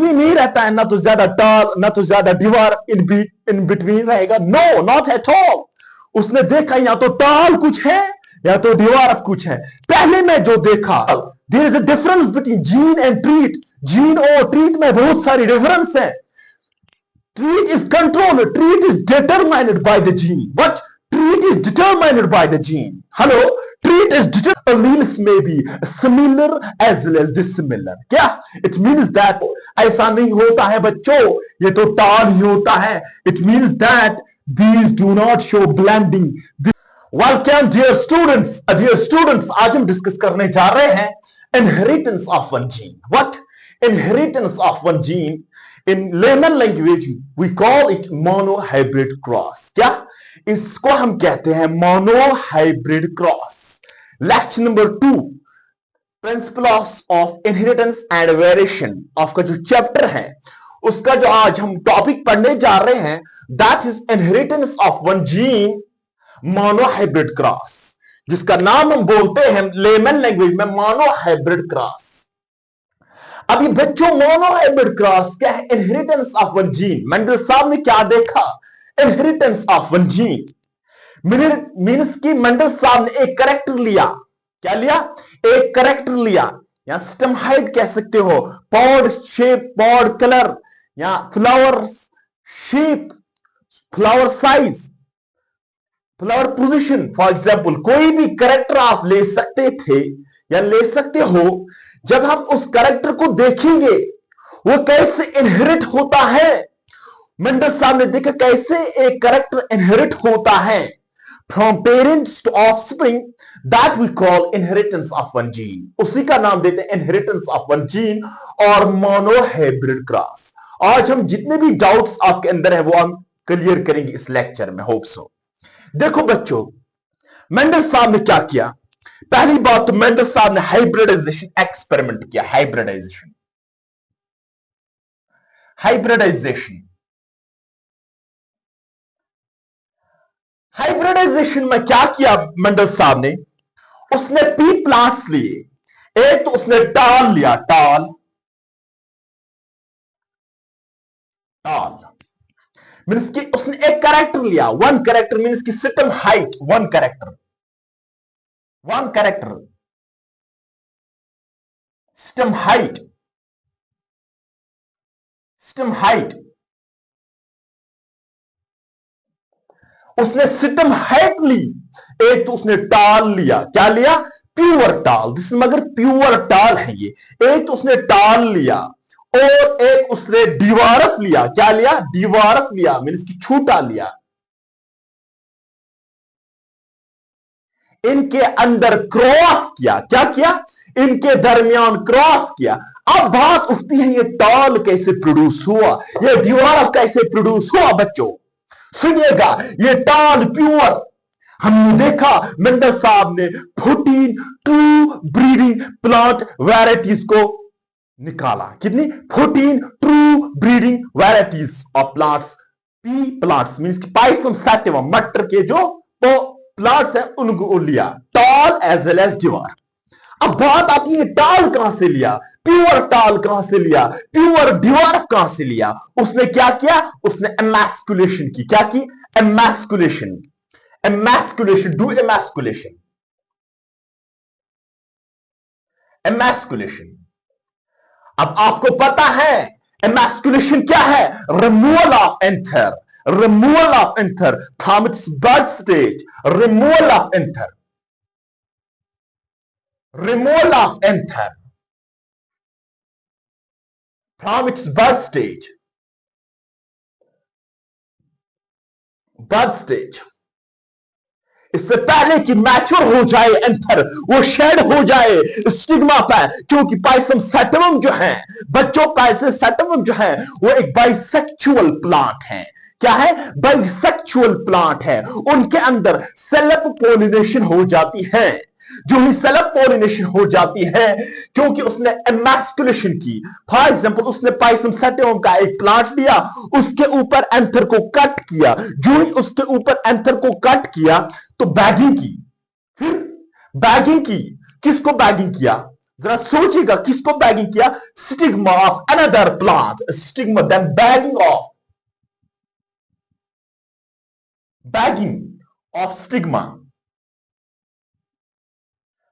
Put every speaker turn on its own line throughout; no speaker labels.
भी नहीं रहता है, ना तो ज्यादा टॉल ना तो ज्यादा दीवार, इन बिटवीन रहेगा। No, not at all. उसने देखा या तो टॉल कुछ है या तो दीवार कुछ है। पहले में जो देखा, there is a difference between gene and trait. Gene और ट्रीट में बहुत सारी डिफरेंस है। Treat is controlled. Treat is determined by the gene. What? Treat is determined by the gene. Hello? Treat is determined. Alleles may be similar as well as dissimilar. क्या? It means that ऐसा नहीं होता है बच्चों, ये तो टाल ही होता है। It means that these do not show blending. Welcome dear students, आज हम डिस्कस करने जा रहे हैं inheritance of one gene. What? Inheritance of one gene. In layman language we call it monohybrid cross. क्या? इसको हम कहते हैं monohybrid cross. Lecture number 2, principles of inheritance and variation of का जो चैप्टर है उसका जो आज हम टॉपिक पढ़ने जा रहे हैं, that is inheritance of one gene monohybrid cross, जिसका नाम हम बोलते हैं लेमन लैंग्वेज में monohybrid cross। अभी बच्चों मोनोहाइब्रिड क्रॉस क्या है? Inheritance of one gene. Mendel साहब ने क्या देखा? Inheritance of one gene means कि मेंडल साहब ने एक कैरेक्टर लिया। क्या लिया? एक कैरेक्टर लिया, या स्टेम हाइट कह सकते हो, पॉड शेप, पॉड कलर, या flower shape, flower size, flower position. For example कोई भी कैरेक्टर आप ले सकते थे या ले सकते हो। जब हम उस कैरेक्टर को देखेंगे वो कैसे इनहेरिट होता है, मेंडल साहब ने देखा कैसे एक कैरेक्टर इनहेरिट होता है from parents to offspring, that we call inheritance of one gene. उसी का नाम देते हैं इनहेरिटेंस ऑफ वन जीन और मोनोहाइब्रिड क्रॉस। आज हम जितने भी डाउट्स आपके अंदर है वो हम क्लियर करेंगे इस लेक्चर में, होप सो। देखो बच्चों, मेंडल साहब ने क्या किया? पहली बात तो मेंडल साहब ने हाइब्रिडाइजेशन एक्सपेरिमेंट किया। हाइब्रिडाइजेशन में क्या किया मेंडल साहब ने? उसने पी प्लांट्स लिए। एक तो उसने टाल लिया, टाल मीन्स कि उसने एक कैरेक्टर लिया, वन कैरेक्टर मीन्स की system height, one character stem height उसने सिस्टम हाइट ली। एक तो उसने टाल लिया। क्या लिया? प्योर टाल। दिस मगर प्योर टाल है ये। एक तो उसने टाल लिया और एक उसने डिवार्फ लिया। क्या लिया? डिवार्फ लिया मीन्स की छोटा लिया। इनके अंदर क्रॉस किया। क्या किया? इनके दरमियान क्रॉस किया। अब बात उठती है ये टाल कैसे प्रोड्यूस हुआ, ये दीवार कैसे प्रोड्यूस हुआ? बच्चों सुनिएगा, ये टाल प्योर हमने देखा मेंडल साहब ने 14 ट्रू ब्रीडिंग प्लांट वैरायटीज को निकाला। कितनी? 14 true breeding varieties of plants. P plants means Pisum sativum, मटर के जो प्लांट्स है उनको लिया, टाल एज वेल एज डिवार। अब बात आती है टाल कहां से लिया, प्योर टाल कहां से लिया, प्योर डिवार्फ कहां से लिया? उसने क्या किया? उसने एमैस्कुलेशन की। क्या की? एमैस्कुलेशन। डू एमैस्कुलेशन। अब आपको पता है एमैस्कुलेशन क्या है? Removal of anther from its birth stage, removal of anther from its birth stage इससे पहले कि मैच्योर हो जाए एंथर, वो शेड हो जाए स्टिग्मा पर। क्योंकि पाइसम सैटिवम जो है बच्चों, पाइसम सैटिवम जो है वो एक बाइसेक्सुअल प्लांट है। क्या है? बाइसेक्सुअल प्लांट है। उनके अंदर सेल्फ पोलिनेशन हो जाती है। जो ही सेल्फ पोलिनेशन हो जाती है क्योंकि उसने एमैस्कुलेशन की। फॉर एग्जांपल उसने पाइसम सैटिवम का एक प्लांट लिया, उसके ऊपर एंथर को कट किया। जो ही उसके ऊपर एंथर को कट किया तो बैगिंग की। फिर बैगिंग की। किसको बैगिंग किया? जरा सोचिएगा, किसको बैगिंग किया? Stigma of another plant, stigma, then bagging of stigma.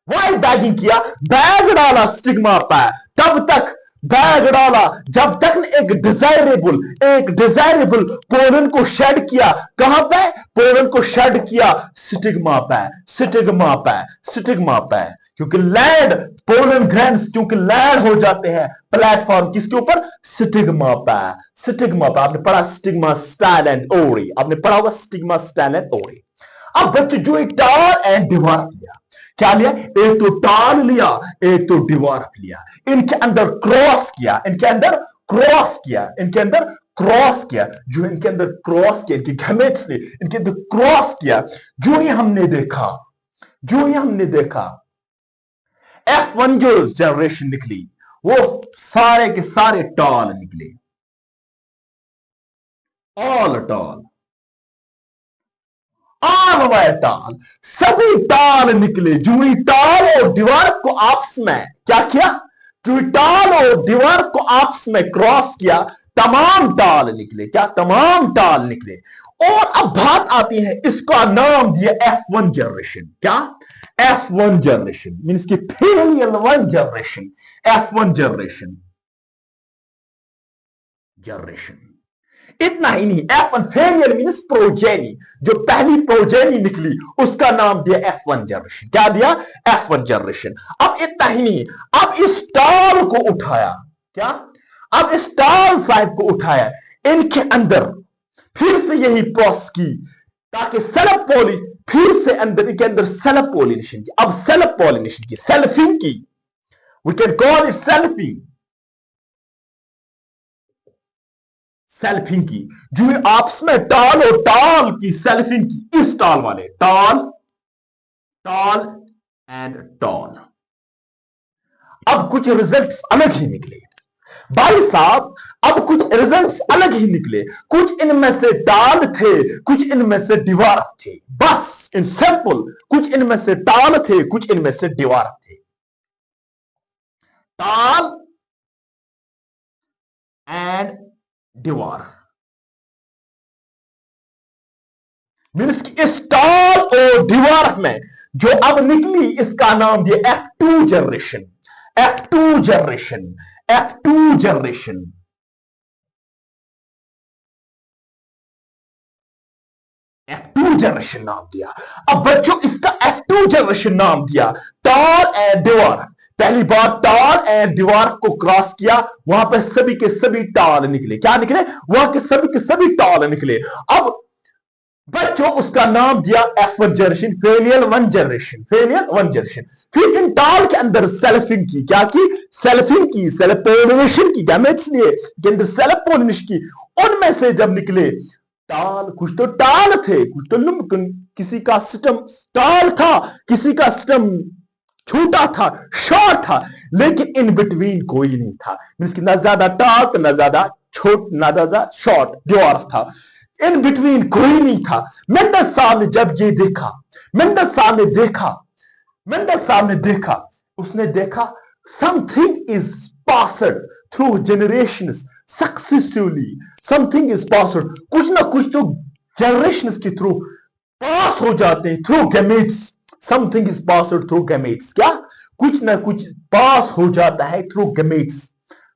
Why bagging किया? बैग डाला स्टिग्मा पर, तब तक बैग डाला जब तक एक डिजायरेबल पोलन को शेड किया। कहां पे? पोलन को शेड किया स्टिग्मा पे, स्टिग्मा पे। क्योंकि लैंड, पोलन ग्रैंड्स क्योंकि लैंड हो जाते हैं प्लेटफॉर्म किसके ऊपर? स्टिग्मा पे, स्टिग्मा पे। आपने पढ़ा स्टिग्मा, स्टैंड एंड ओरी, आपने पढ़ा होगा स्टिग्मा, स्टैंड एंड ओरी। अब बच्चे जो एक टाल एंड डिवार्फ लिया, क्या लिया? एक तो टाल लिया, एक तो डिवार्फ लिया, इनके अंदर क्रॉस किया, इनके अंदर क्रॉस किया, इनके अंदर क्रॉस किया, जो इनके अंदर क्रॉस किया, इनके गैमेट्स ने इनके अंदर क्रॉस किया, जो ही हमने देखा F1 जो जनरेशन निकली, वो सारे के सारे टाल निकले, ऑल टाल, ऑल वायर टाल, सभी टाल निकले। जूही टाल और दीवार को आपस में क्या किया? जूही टाल और दीवार को आपस में क्रॉस किया, तमाम टाल निकले। क्या? तमाम टाल निकले। और अब बात आती है, इसका नाम दिया F1 जनरेशन। क्या? F1 जनरेशन मीन्स की फेलियर 1 जनरेशन, F1 जनरेशन। इतना ही नहीं, F1 फेलियर मीन्स प्रोजेनी, जो पहली प्रोजेनी निकली उसका नाम दिया F1 जनरेशन। क्या दिया? F1 generation. अब इतना ही नहीं, अब इस टाल को उठाया, क्या? अब इस टाल साहिब को उठाया, इनके अंदर फिर से यही प्रोसेस की, ताकि सेल्फ पोली फिर से अंदर, इनके अंदर सेल्फ पोलिनेशन की। अब सेल्फ पोलिनेशन की, सेल्फिंग की, we can call it selfing, selfing की। जो आपस में टाल और टाल की सेल्फिंग की, इस टाल वाले टाल, टाल एंड टाल। अब कुछ रिजल्ट्स अलग ही निकले भाई साहब, अब कुछ रिजल्ट्स अलग ही निकले। कुछ इनमें से टाल थे, कुछ इनमें से दीवार थे, बस इन सिंपल। कुछ इनमें से टाल थे, कुछ इनमें से दीवार थे। टाल एंड दीवार मीन्स इस टाल और दीवार में जो अब निकली, इसका नाम दिया F2 generation, F2 generation, F2 generation. F2 generation नाम दिया। अब बच्चों इसका F2 जनरेशन नाम दिया, टाल एंड दीवार। पहली बार टाल एंड दीवार को क्रॉस किया, वहां पर सभी के सभी टाल निकले। क्या निकले? वहां के सभी टाल निकले। अब बच्चों उसका नाम दिया F1 generation, failure 1 generation, failure 1 generation. फिर इन टाल के अंदर सेल्फिंग की, क्या की? सेल्फिंग की, सेल्फ पोलिनेशन की, गैमेट्स लिए के अंदर सेल्फ पोलिनेशन की। उनमें से जब निकले टाल, कुछ तो टाल थे, कुछ तो लुम्बकन, किसी का सिस्टम टाल था, किसी का सिस्टम छोटा था, शॉर्ट था, लेकिन इन बिटवीन कोई नहीं था। मींस कि ना ज्यादा टाल तो ना ज्यादा छोट, ना ज्यादा शॉर्ट, ड्वार्फ था, इन बिटवीन कोई नहीं था। मेंडल साहब ने जब ये देखा, मेंडल साहब ने देखा, उसने देखा something is passed through generations successively, something is passed, कुछ ना कुछ तो जनरेशंस के थ्रू पास हो जाते हैं, through gametes. Something is passed through gametes. क्या? कुछ ना कुछ पास हो जाता है through gametes,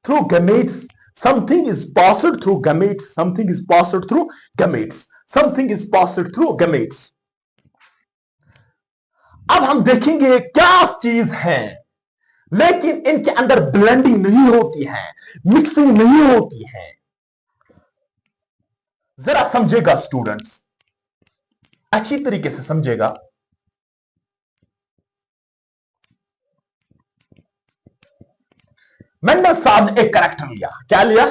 through gametes. Something is passed through gametes, something is passed through gametes, something is passed through gametes। अब हम देखेंगे क्या चीज है, लेकिन इनके अंदर ब्लेंडिंग नहीं होती है, मिक्सिंग नहीं होती है। जरा समझेगा स्टूडेंट्स, अच्छी तरीके से समझेगा। मेंडल साहब ने एक कैरेक्टर लिया, क्या लिया?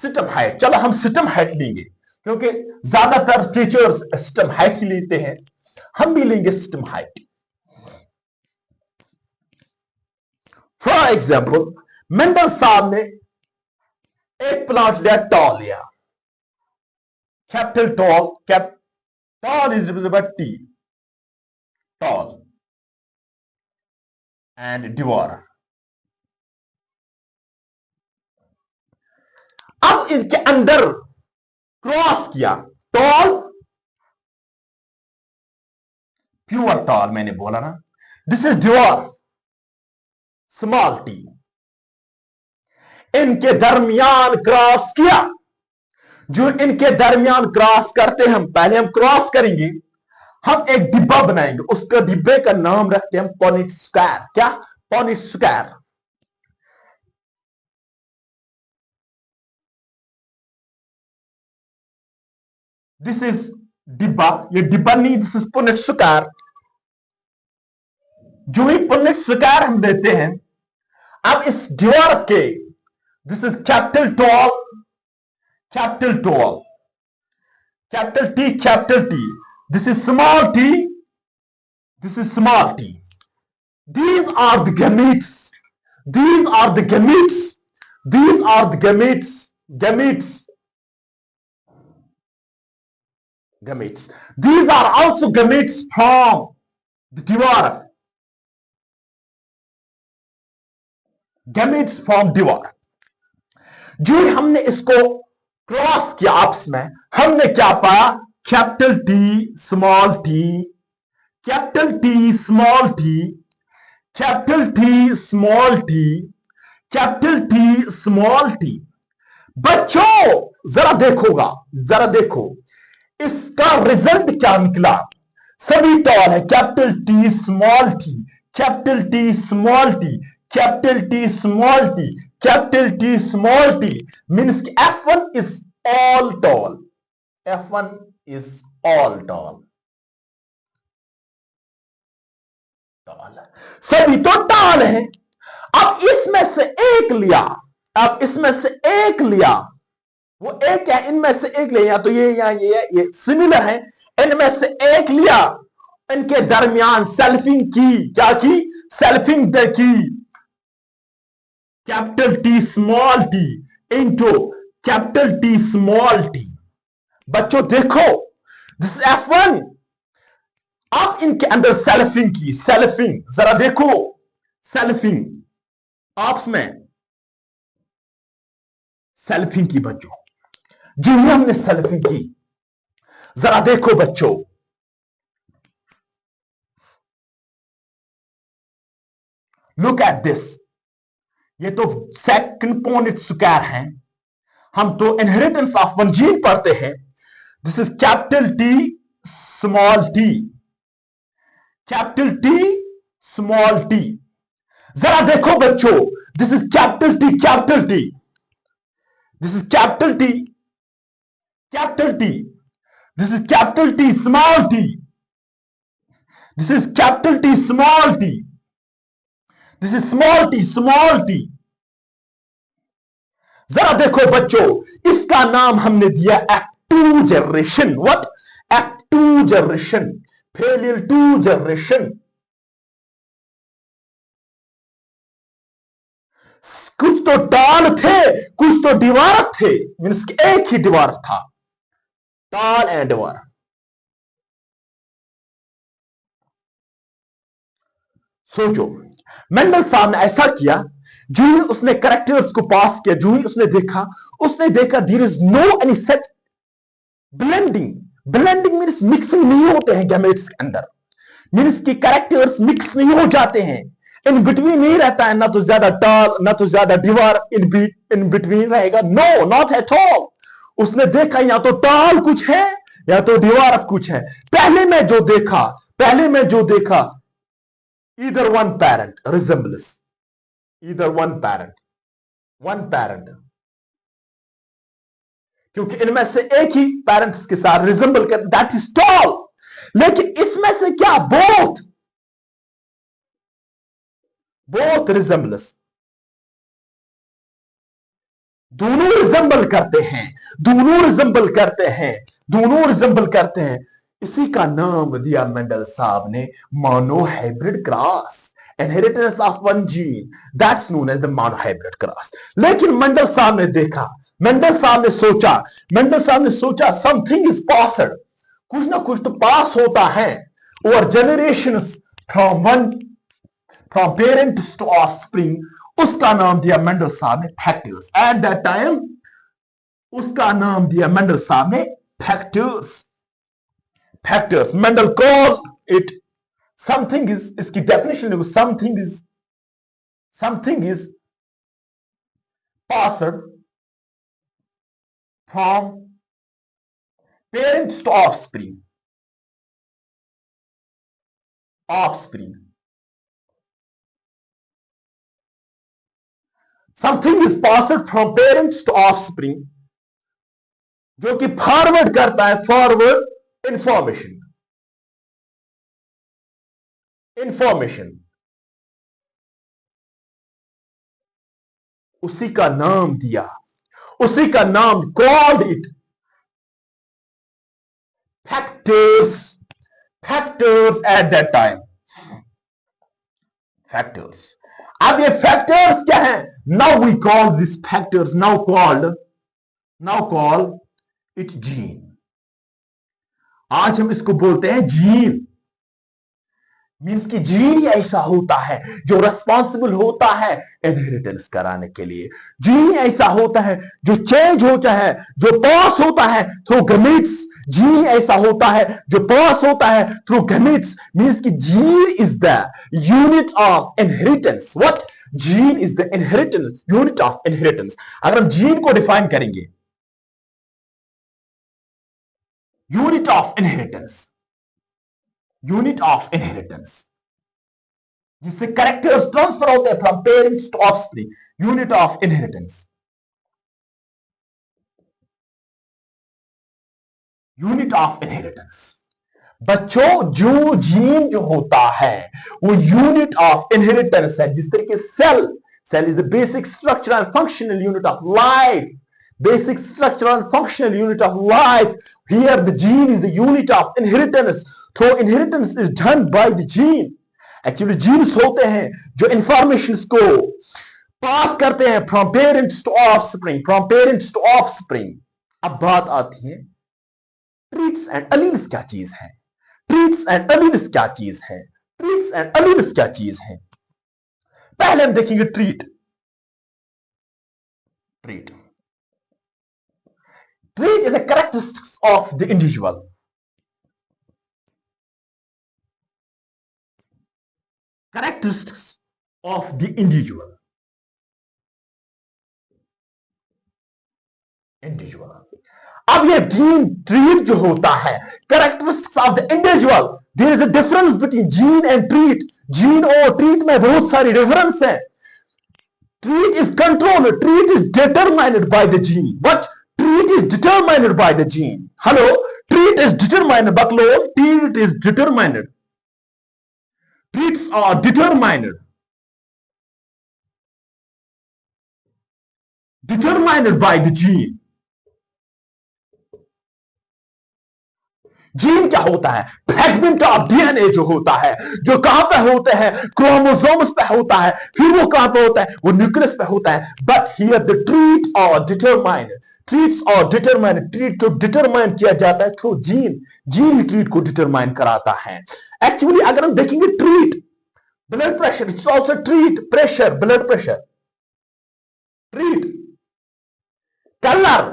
System height. चलो हम सिस्टम हाइट लेंगे, क्योंकि ज्यादातर टीचर्स सिस्टम हाइट ही लेते हैं, हम भी लेंगे system height. For example, Mendel साहब ने एक प्लॉट लिया, टॉल लिया, capital tall, tall is represented by T, tall and dwarf, अब इनके अंदर क्रॉस किया, टॉल प्योर टॉल मैंने बोला ना, this is dwarf small T, इनके दरमियान क्रॉस किया। जो इनके दरमियान क्रॉस करते हैं, हम पहले हम क्रॉस करेंगे, हम एक डिब्बा बनाएंगे, उसका डिब्बे का नाम रखते हैं पॉनिट स्क्वायर। क्या? पॉनिट स्क्वायर। दिस इज डिब्बा, ये डिब्बा नहीं, दिस इज पॉनिट स्क्वायर। जो ही पॉनिट स्क्वायर हम देते हैं, अब इस दीवार के, this is capital tall, capital tall, capital T, capital T, this is small t, this is small t. These are the gametes, these are the gametes, these are the gametes, gametes, gametes. These are also gametes from the dwarf, gametes from dwarf. जो ही हमने इसको cross किया आपस में, हमने क्या पाया? Capital T small T, capital T small T, capital T small T, capital T small T. बच्चों जरा देखोगा, जरा देखो इसका रिजल्ट क्या निकला। सभी टॉल है, capital T small T, capital T small T, capital T small T, capital T small T, means F1 is all tall, F1 is all tall, tall, सभी तो टॉल है। अब इसमें से एक लिया, अब इसमें से एक लिया, वो एक है, इनमें से एक लिया, तो ये या ये सिमिलर है, इनमें से एक लिया, इनके दरमियान सेल्फिंग की, क्या की? सेल्फिंग की, capital T small T into capital T small T. बच्चों देखो, दिस F1, अब इनके अंदर सेल्फिंग की, सेल्फिंग जरा देखो, सेल्फिंग आपस में सेल्फिंग की। बच्चों जो हमने सेल्फिंग की, जरा देखो बच्चों, लुक एट दिस, ये तो सेकंड पॉइंट स्क्वायर है, हम तो इनहेरिटेंस ऑफ वन जीन पढ़ते हैं। This is capital T small T, capital T small T. जरा देखो बच्चों, this is capital T, capital T, this is capital T, capital T, this is capital T small T, this is capital T small T, this is small T, small T. जरा देखो बच्चों, इसका नाम हमने दिया F2 generation. What? F2 generation, failure 2 generation. कुछ तो toll थे, कुछ तो डिवार्फ थे, मीन्स एक ही डिवार्फ था, टॉल एंड डिवार्फ। सोचो, मेंडल साहब ने ऐसा किया, जो ही उसने कैरेक्टर्स को पास किया, जो ही उसने देखा there is no any set blending. Blending means mixing नहीं होते हैं गैमेट्स के अंदर, मीन्स की कैरेक्टर्स मिक्स नहीं हो जाते हैं, इन बिटवीन नहीं रहता है, ना तो ज्यादा टॉल ना तो ज्यादा डिवार्फ, इन बिटवीन रहेगा। No, not at all. उसने देखा या तो टॉल कुछ है या तो डिवार्फ कुछ है। पहले में जो देखा either one parent resembles, either one parent, क्योंकि इनमें से एक ही पेरेंट्स के साथ रिजेंबल करते, दैट इज टॉल। लेकिन इसमें से क्या? बोथ रिजेंबल्स, दोनों रिजेंबल करते हैं, इसी का नाम दिया मेंडल साहब ने monohybrid cross, inheritance of one gene, that's known as the monohybrid cross. लेकिन मेंडल साहब ने देखा, मेंडल साहब ने सोचा समथिंग इज पास्ड, कुछ ना कुछ तो पास होता है over generations from parents to offspring. उसका नाम दिया मेंडल साहब ने फैक्टर्स। एट दैट टाइम उसका नाम दिया मेंडल साहब ने factors. Factors, Mendel call it something is, इसकी डेफिनेशन देखो, something is passed from parents to offspring. Offspring, something is passed from parents to offspring, जो कि फॉरवर्ड करता है, फॉरवर्ड इंफॉर्मेशन। इंफॉर्मेशन, उसी का नाम दिया, उसी का नाम, called it factors. Factors at that time, factors. अब ये फैक्टर्स क्या है? Now we call this factors, now call it gene. आज हम इसको बोलते हैं जीन। मीन्स कि जीन ही ऐसा होता है जो रेस्पॉन्सिबल होता है इनहेरिटेंस कराने के लिए। जीन ऐसा होता है जो चेंज होता है, जो पास होता है थ्रू गमीट्स। जीन ऐसा होता है जो पास होता है थ्रू गमीट्स। मीन्स कि gene is the unit of inheritance. What? Gene is the inheritance, unit of inheritance. अगर हम जीन को डिफाइन करेंगे, unit of inheritance, unit of inheritance, जिससे कैरेक्टर्स ट्रांसफर होते हैं from parents to offspring, unit of inheritance, unit of inheritance. बच्चों, जो gene जो होता है वो यूनिट ऑफ इनहेरिटेंस है। जिस तरीके cell is the basic structure and functional unit of life, basic structure and functional unit of life. Here the gene is the unit of inheritance. So inheritance is done by the gene. Actually genes होते हैं जो informations को पास करते हैं from parents to offspring, from parents to offspring. अब बात आती है traits and alleles क्या चीज है? traits and alleles क्या चीज है? traits and alleles क्या चीज है? पहले हम देखेंगे trait. Trait is a characteristics of the individual. Characteristics of the individual. अब ये जीन ट्रीट जो होता है, characteristics of the individual, there is a difference between gene and treat. Gene और ट्रीट में बहुत सारी डिफरेंस है. Treat is controlled, treat is determined by the gene. What? Treat is determined by the gene. Hello? Treat is determined, but low, treat is determined. Treats are determined. Determined by the gene. Gene क्या होता है? Fragment of DNA जो होता है, जो कहां पे होते हैं? क्रोमोसोम्स पे होता है. फिर वो कहां पे होता है? वो न्यूक्लियस पे होता है. But here the trait are determined, traits are determined, trait को डिटरमाइन किया जाता है थ्रू जीन. जीन ही ट्रीट को डिटरमाइन कराता है. एक्चुअली अगर हम देखेंगे trait, blood pressure it's also trait. Pressure, blood pressure, trait. Colour,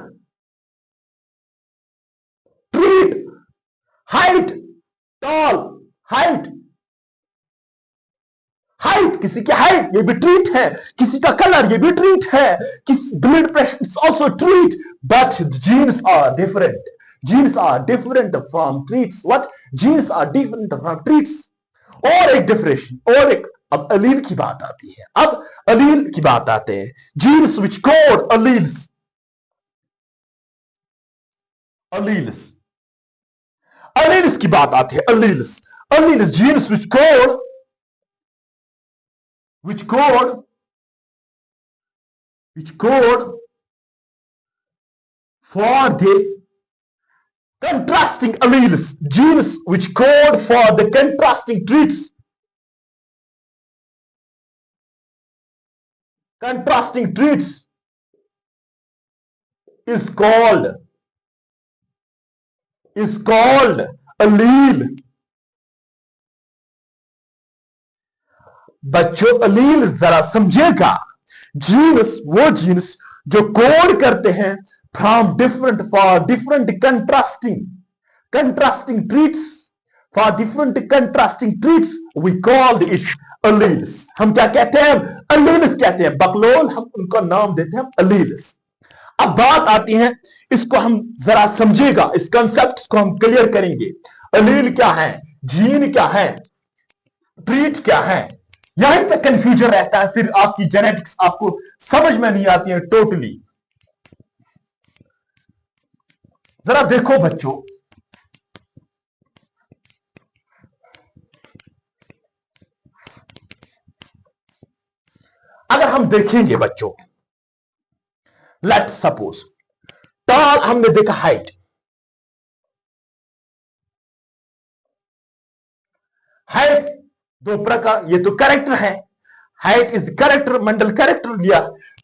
trait. Height, tall, height, height, किसी की हाइट ये भी ट्रीट है, किसी का कलर ये भी ट्रीट है, किसी blood pressure it's also trait. But genes are different. Genes are different from traits. What? Genes are different from traits. और एक डिफरेंशिएशन, और एक, अब अलील की बात आती है. अब अलील की बात आते हैं. जीन्स विच कोड अलील्स, अलील्स, अलील्स की बात आती है. Alleles, alleles, jeans which code for the contrasting alleles, genes which code for the contrasting traits. Contrasting traits is called allele. बच्चों, अलील जरा समझेगा. जीन्स वो जीन्स जो कोड करते हैं from different for different contrasting traits, for different contrasting traits we called it alleles. हम क्या कहते हैं? alleles कहते हैं. बकलोल हम उनका नाम देते हैं alleles. अब बात आती है, इसको हम जरा समझेगा, इस कंसेप्ट को हम क्लियर करेंगे. अलील क्या है, जीन क्या है, ट्रीट क्या है, यहीं पे कंफ्यूजन रहता है. फिर आपकी जेनेटिक्स आपको समझ में नहीं आती है टोटली. जरा देखो बच्चों, अगर हम देखेंगे बच्चों, लेट्स सपोज टॉल हमने देखा हाइट. हाइट दो प्रकार, ये तो कैरेक्टर है. Height is character, Mandal character लिया.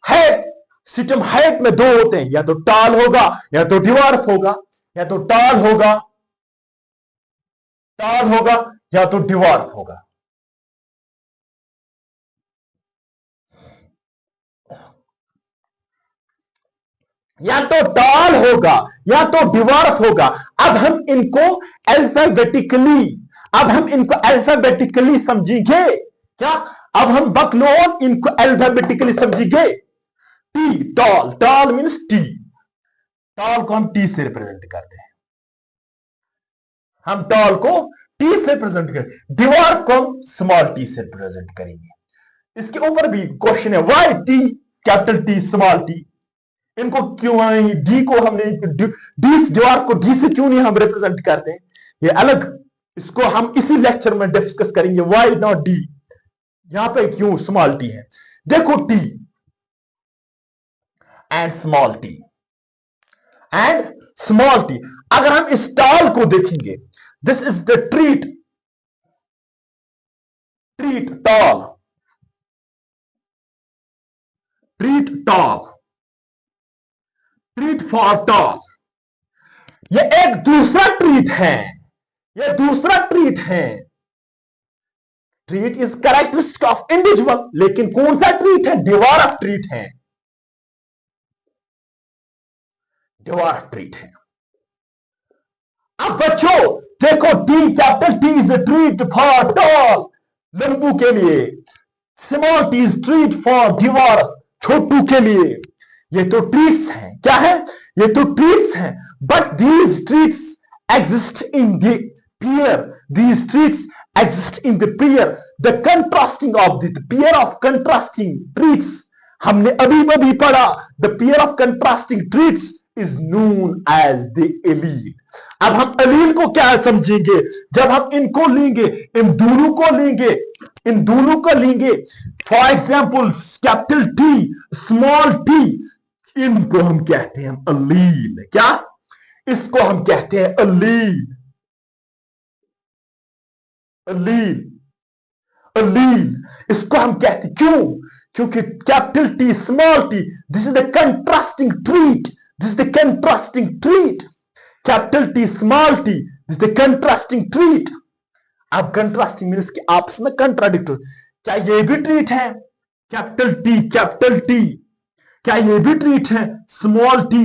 हाइट सिस्टम, हाइट में दो होते हैं, या तो टॉल होगा या तो डिवार्फ होगा, या तो टॉल होगा या तो डिवार्फ होगा. या तो टॉल होगा या तो डिवार्फ होगा. अब हम इनको अल्फाबेटिकली समझेंगे. क्या अब हम बकलोल इनको अल्फाबेटिकली समझेंगे? T, tall, tall means T. Tall को हम टी से रिप्रेजेंट करते हैं. हम टॉल को टी से रिप्रेजेंट करें. डिवार्फ को हम स्मॉल टी से रिप्रेजेंट करेंगे. इसके ऊपर भी क्वेश्चन है, why T, capital T, small T. इनको क्यों डी को हमने डी डिवार्फ को डी से क्यों नहीं हम रिप्रेजेंट करते हैं? ये अलग, इसको हम इसी लेक्चर में डिस्कस करेंगे. व्हाई नॉट डी, यहां पे क्यों स्मॉल टी है. देखो T and small T and small T. अगर हम इस टॉल को देखेंगे, this is the trait tall, trait for tall. ये एक दूसरा ट्रीट है. Trait is characteristic of individual, लेकिन कौन सा ट्रीट है? डिवार्फ ट्रीट है. अब बच्चों देखो, T, capital T is treat for tall, लंबू के लिए. Small T is treat for dwarf, छोटू के लिए. ये तो ट्रीट्स हैं. क्या है? ये तो ट्रीट्स हैं. But these treats exist in the pair. These treats exist in the pair. The contrasting of the pair of contrasting traits, हमने अभी पढ़ा. The pair of contrasting traits is known as the allele. अब हम allele को क्या समझेंगे? जब हम इनको लेंगे, इन दोनों को लेंगे, for example capital T, small T, इनको हम कहते हैं allele. क्या? इसको हम कहते हैं allele. इसको हम कहते, क्यों? क्योंकि capital T, small T, this is the contrasting treat. Capital T, small T, this the contrasting treat. अब कंट्रास्टिंग मीन्स कि आपस में कंट्राडिक्टरी. क्या ये भी ट्रीट है? कैपिटल टी, क्या ये भी ट्रीट है? Small T.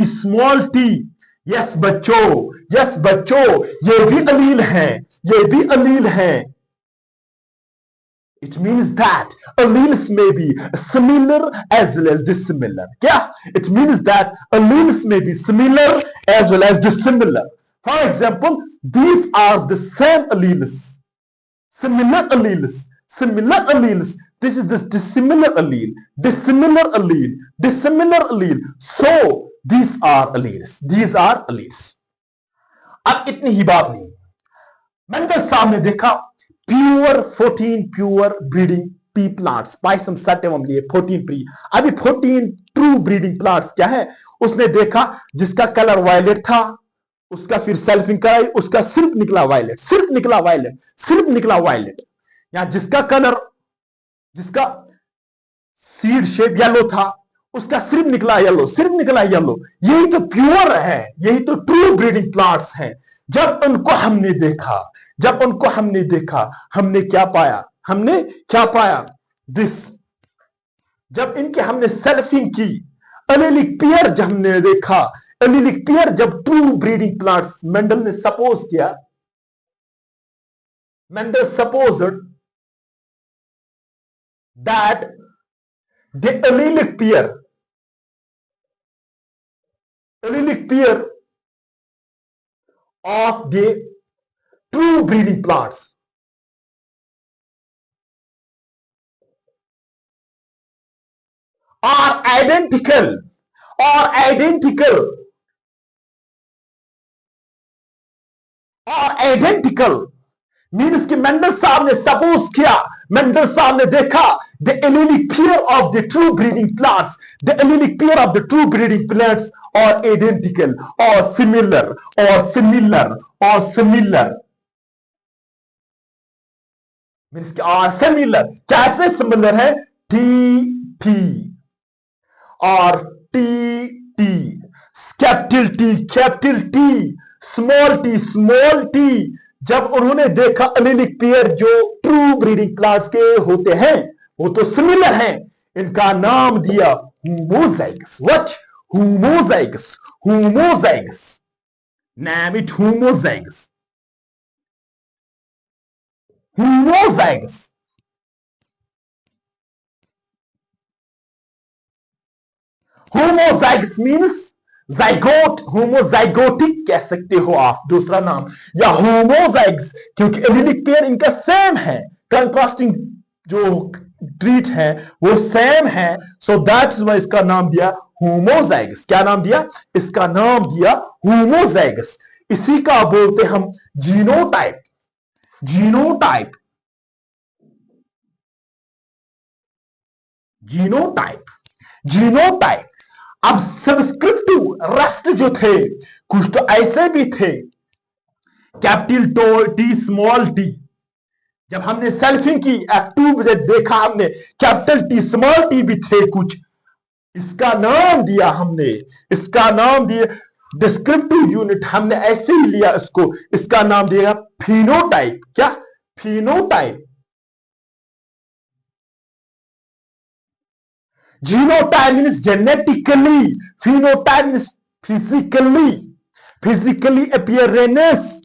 यस बच्चों, ये भी allele है. It means that alleles may be similar as well as dissimilar. क्या? It means that alleles may be similar as well as dissimilar. For example, these are the same alleles. Similar alleles. This is the dissimilar allele. So these are alleles. अब इतनी ही बात नहीं. Mendel साहब ने देखा pure 14 pure breeding pea plants, Pisum sativum लिए 14 pre. अभी 14 true breeding plants क्या है? उसने देखा जिसका कलर वायलेट था, उसका फिर सेल्फिंग कराई, उसका सिर्फ निकला वायलेट. या जिसका सीड शेप येलो था, उसका सिर्फ निकला येलो. यही तो प्योर है, यही तो ट्रू ब्रीडिंग प्लांट्स हैं. जब उनको हमने देखा, हमने क्या पाया? दिस, जब इनके हमने सेल्फिंग की, अलेलिक पेयर जब हमने देखा, एलिलिक पेयर जब ट्रू ब्रीडिंग प्लांट्स, मेंडल ने सपोज किया, Mendel supposed that the allylic pair of the true breeding plants are identical or identical means कि मेंडल साहब ने सपोज किया, मेंडल साहब ने देखा the allylic pair of the true breeding plants, the allylic pair of the true breeding plants और identical और similar means कि आर सिमिलर। कैसे सिमिलर है? टी और T, capital T, small T. जब उन्होंने देखा एलिलिक पेयर जो ट्रू ब्रीडिंग क्लास के होते हैं वो तो सिमिलर हैं, इनका नाम दिया homozygous. What? Homozygous, name it homozygous. Homozygous means zygote, homozygotic कह सकते हो आप दूसरा नाम, या होमोजाइग्स, क्योंकि एलिलिक पेयर इनका सेम है, कंट्रास्टिंग जो ट्रीट है वो सेम है, सो दैट इज वाई इसका नाम दिया होमोजाइगस। क्या नाम दिया? इसका नाम दिया होमोजाइगस। इसी का बोलते हम जीनोटाइप। अब सब्सक्रिप्टिव रेस्ट जो थे कुछ तो ऐसे भी थे, कैपिटल टी स्मॉल टी। जब हमने सेल्फिंग की F2 देखा हमने कैपिटल टी स्मॉल टी भी थे कुछ। इसका नाम दिया डिस्क्रिप्टिव यूनिट, हमने ऐसे ही लिया इसको, इसका नाम दिया फिनोटाइप। क्या? Phenotype. Genotype means genetically, phenotype means physically appearance,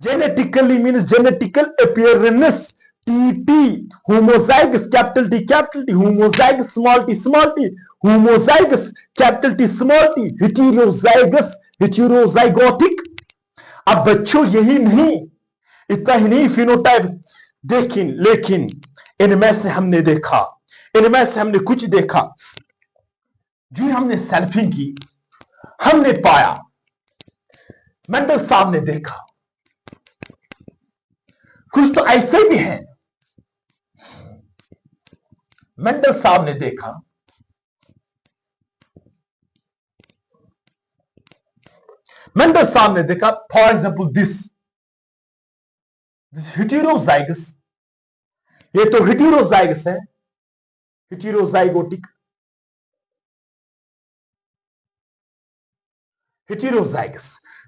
genetically means genetical appearance. T homozygous, capital T homozygous, small T homozygous, capital T small T heterozygotic. अब बच्चों यही नहीं, इतना ही नहीं फिनोटाइप लेकिन इनमें से हमने कुछ देखा। जो हमने सेल्फिंग की हमने पाया, मेंडल साहब ने देखा कुछ तो ऐसे भी हैं। मेंडल साहब ने देखा फॉर एग्जाम्पल दिस हेटेरोजाइगस, ये तो हेटेरोजाइगस है, हेटेरोजाइगोटिक,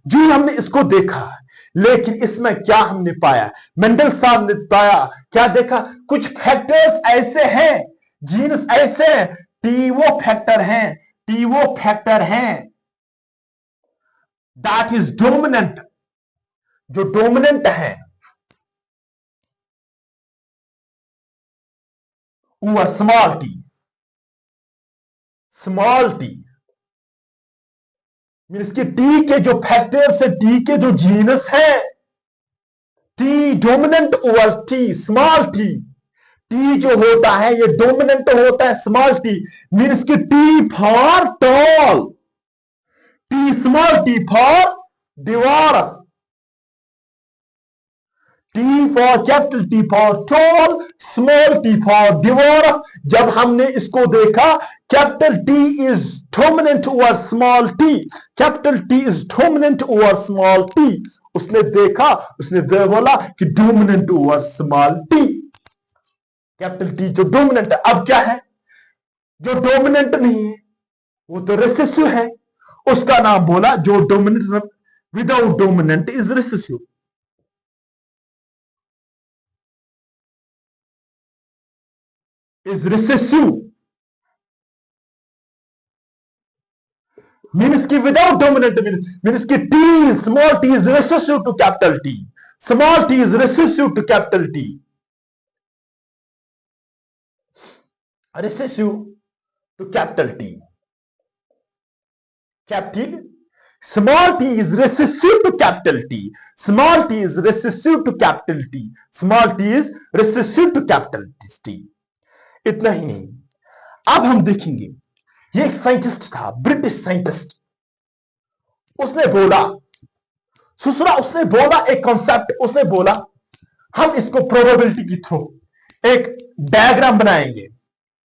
जो हमने इसको देखा, लेकिन इसमें क्या हमने पाया? मेंडल साहब ने पाया, क्या देखा? कुछ फैक्टर्स ऐसे हैं, जीन्स ऐसे हैं, टीवो फैक्टर हैं दैट इज डोमिनेंट, जो डोमिनेंट है वो स्मॉल टी मीन्स कि टी के जो फैक्टर्स है, टी के जो जीनस है, T dominant over T, small T जो होता है ये डोमिनेंट होता है स्मॉल टी, मीन्स कि T for tall, T small T for dwarf, T for capital T for tall, small T for dwarf. जब हमने इसको देखा, capital T is dominant over small T, capital T is dominant over small T. उसने देखा, उसने बोला कि dominant over small T, capital T जो डोमिनेंट है। अब क्या है जो डोमिनेंट नहीं है? वो तो रिसेसिव है, उसका नाम बोला जो dominant without dominant is recessive. Means की विदाउट डोमिनेंट मीन्स की T, small T is recessive to capital T, small T is recessive to capital T, recessive to capital T, capital small t is recessive to capital T, small t is recessive to capital T, small t is recessive to capital T. इतना ही नहीं, अब हम देखेंगे, ये एक scientist था, British scientist, उसने बोला सुसरा, उसने बोला एक कॉन्सेप्ट, उसने बोला हम इसको प्रोबेबिलिटी के थ्रू एक डायग्राम बनाएंगे।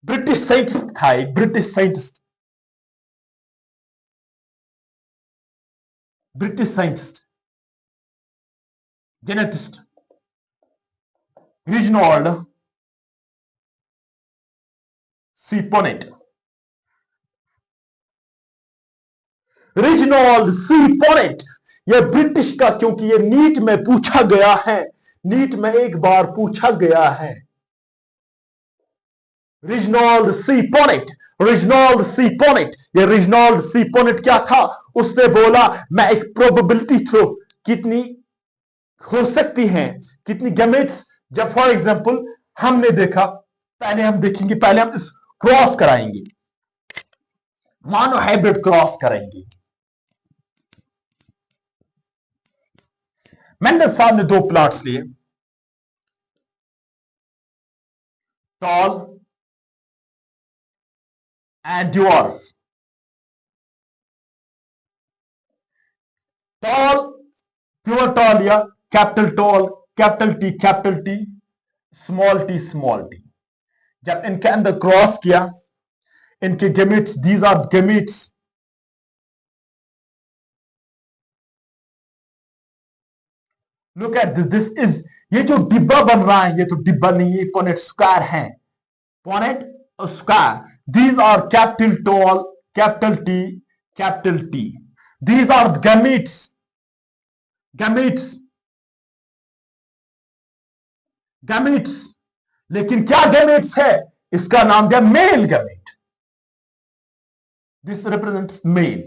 ब्रिटिश साइंटिस्ट था, एक British scientist, British scientist, geneticist Reginald C Punnett, Reginald C Punnett, यह ब्रिटिश का, क्योंकि यह नीट में पूछा गया है, नीट में एक बार पूछा गया है। रिजनॉल्ड C Punnett, Reginald C Punnett, ये रिजनॉल्ड सी पोनेट क्या था, उसने बोला मैं एक प्रोबेबिलिटी थ्रू कितनी हो सकती हैं, कितनी गैमेट्स, जब फॉर एग्जांपल हमने देखा, पहले हम देखेंगे, पहले हम इस क्रॉस कराएंगे, मानो हाइब्रिड क्रॉस करेंगे। मेंडल साहब ने दो प्लॉट्स लिए, tall and dwarf. Tall, pure tall लिया, capital tall, capital T, small T. जब इनके अंदर क्रॉस किया, इनके gametes, these are gametes, look at this is, ये जो डिब्बा बन रहा है, ये तो डिब्बा नहीं है, पॉनेट स्क्वायर है, पॉनेट square. These are capital tall, capital T. These are gametes. लेकिन क्या gametes है? इसका नाम दिया mail gamete. This represents male.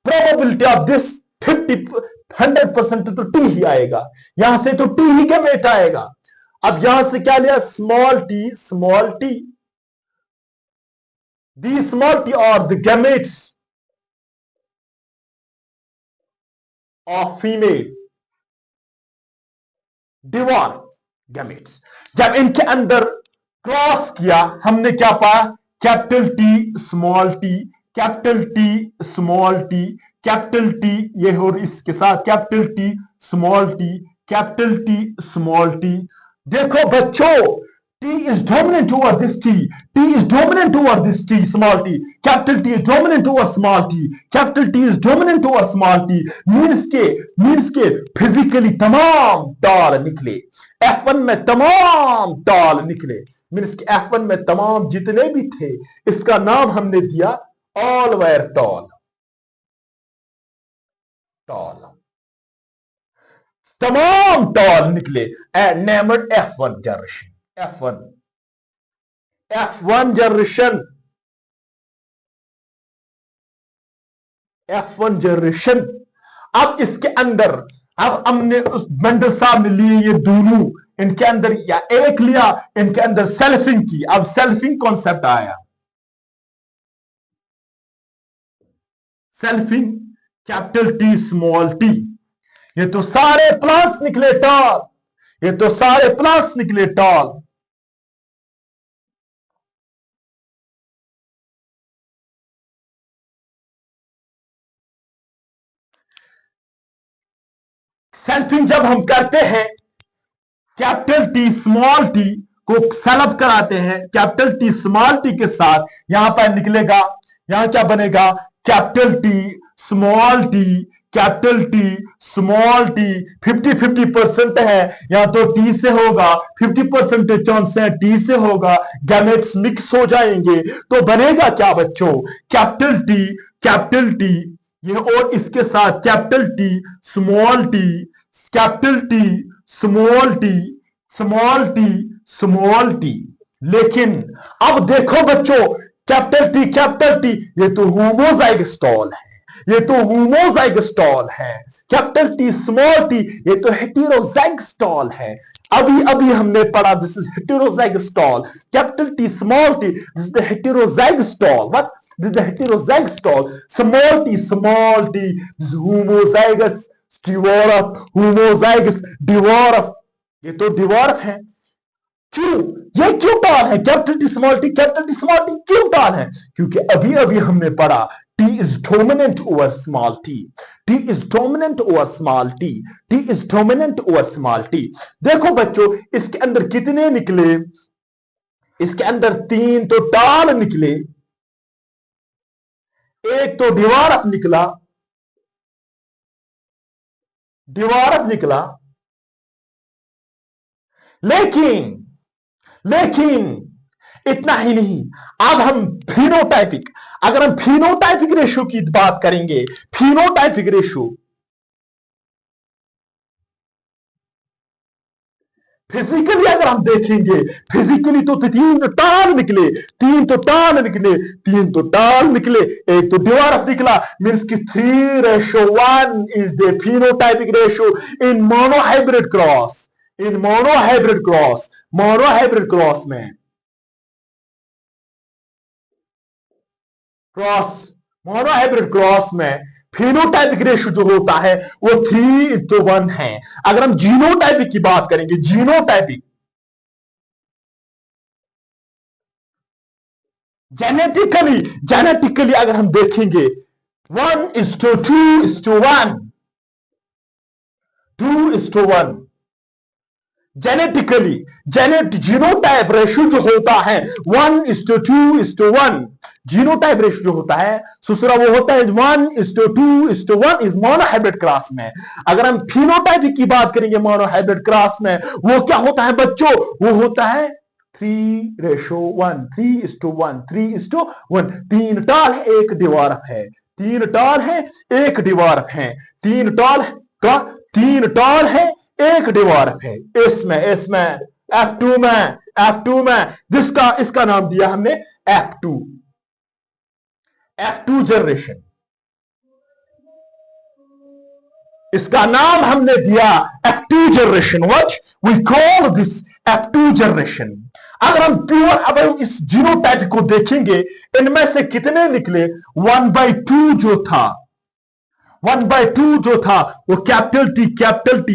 Probability of this 100% तो T ही आएगा, यहां से तो T ही gamete आएगा। अब यहां से क्या लिया, small t. These small t are the gametes of female dwarf gametes। जब इनके अंदर क्रॉस किया, हमने क्या पाया, capital T small T, capital T small T, capital T, ये हो इसके साथ capital T small T, capital T small T. देखो बच्चों, T is dominant over this T. T is dominant over this T, small t. Capital T is dominant over small t. Capital T is dominant over small t. Means के physically तमाम toll निकले, F1 में तमाम toll निकले, means के F1 में तमाम जितने भी थे, इसका नाम हमने दिया ऑल वेयर टॉल। तमाम टॉल निकले and named F1 generation. F1 generation. अब इसके अंदर, अब हमने उस मेंडल साहब ने लिए ये दोनों, इनके अंदर या एक लिया, इनके अंदर सेल्फिंग की। अब सेल्फिंग कॉन्सेप्ट आया, selfing capital T small T. ये तो सारे प्लांट्स निकले टॉल, ये तो सारे प्लांट्स निकले टॉल। सेल्फिंग जब हम करते हैं, कैपिटल टी स्मॉल टी को सेलअप कराते हैं कैपिटल टी स्मॉल टी के साथ, यहां पर निकलेगा, यहां क्या बनेगा, capital T small T, capital T small T. 50-50% है, या तो टी से होगा, 50% चांस है टी से होगा, गैमेट्स मिक्स हो जाएंगे, तो बनेगा क्या बच्चों, कैपिटल टी ये, और इसके साथ capital T small T, capital T small T, small T. लेकिन अब देखो बच्चों, कैपिटल टी ये तो होमोजाइगस टॉल है, ये तो होमोजाइगोस्टॉल है। कैपिटल टी स्मॉल टी ये तो हेटेरोजाइगोस्टॉल है। अभी अभी हमने पढ़ा this is heterozygous tall. Capital T small T this is the heterozygous tall. What this is the heterozygous tall. Small T this is homozygous dwarf. Homozygous dwarf ये तो डिवॉर्फ है। क्यों? ये क्यों टॉल है? कैपिटल टी स्मॉल टी क्यों टॉल है? क्योंकि अभी अभी हमने पढ़ा T is dominant over small T. T is dominant over small T. T is dominant over small T. देखो बच्चों इसके अंदर कितने निकले? इसके अंदर 3 तो टॉल निकले, एक तो डिवॉर्फ निकला। लेकिन इतना ही नहीं, अब हम फिनोटाइपिक, अगर हम फिनोटाइपिक रेशियो की बात करेंगे, फिनोटाइपिक रेशियो फिजिकली अगर हम देखेंगे, फिजिकली तो 3 तो टाल निकले, 3 तो टाल निकले, एक तो डिवॉर्फ निकला। मीन्स की 3:1 is the phenotypic ratio in monohybrid cross. In monohybrid cross में मोनोहाइब्रिड क्रॉस में फिनोटाइपिक रेशियो जो होता है वो 3:1 है। अगर हम जीनोटाइपिक की बात करेंगे, जेनेटिकली अगर हम देखेंगे 1:2:1, 2:1। जीनोटाइप रेशियो जो होता है 1:2:1। जीनोटाइप रेशियो जो होता है सुसरा वो होता है 1:2:1 इज मोनोहाइब्रिड क्रॉस में। अगर हम फिनोटाइप की बात करेंगे मोनोहाइब्रिड क्रॉस में, वो क्या होता है बच्चों? वो होता है 3:1, 3:1, 3:1। 3 टाल है, एक डिवॉर्फ है। 3 टाल है, एक डिवॉर्फ है। 3 टाल है, एक डिवॉर्फ है। इसमें F2 में इसका नाम दिया हमने F2 जनरेशन। इसका नाम हमने दिया F2 generation. What we call this F2 generation. अगर हम प्योर अब इस जीनोटाइप को देखेंगे, इनमें से कितने निकले? 1/2 जो था, 1/2 जो था वो कैपिटल टी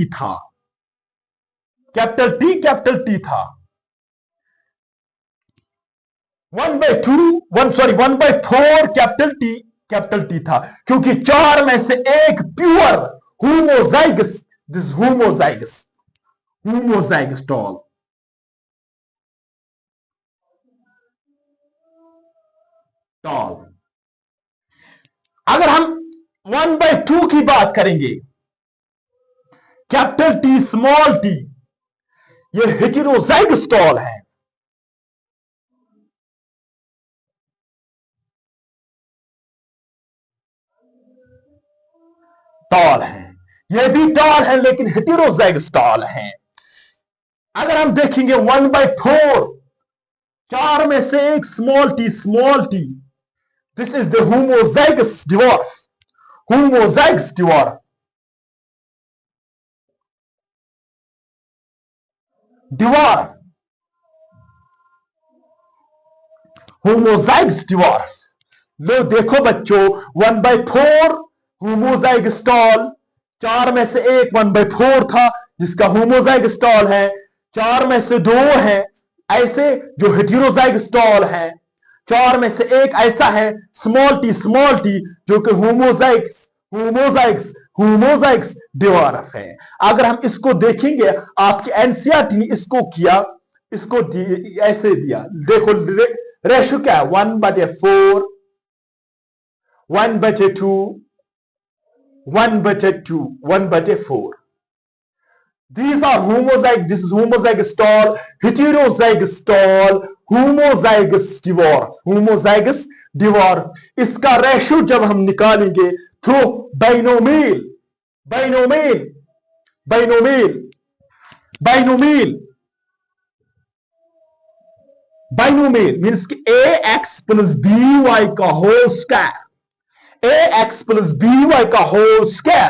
था। कैपिटल टी था। 1/4 कैपिटल टी था, क्योंकि 4 में से एक pure homozygous, this homozygous tall. अगर हम 1/2 की बात करेंगे, कैपिटल टी स्मॉल टी, ये हेटेरोजाइगस टॉल है। ये भी टॉल है लेकिन हेटेरोजाइगस टॉल है। अगर हम देखेंगे 1/4, 4 में से एक small T, this is the homozygous dwarf. Homozygous dwarf लो देखो बच्चों, 1/4 होमोजाइगस टॉल, 4 में से एक 1/4 था जिसका होमोजाइगस टॉल है, 4 में से 2 है ऐसे जो हेटेरोजाइगस टॉल है, 4 में से एक ऐसा है स्मॉल टी जो कि होमोजाइगस डिवॉर्फ है। अगर हम इसको देखेंगे, आपकी एनसीईआरटी ने इसको किया, ऐसे दिया। देखो रेशियो क्या है? 1/4, 1/2, 1/4। These are homozygous. This is homozygous tall, heterozygous tall, homozygous dwarf. इसका रेशियो जब हम निकालेंगे थ्रू बाइनोमियल मीन्स कि ax + by का whole square, ax plus by का होल स्क्वायर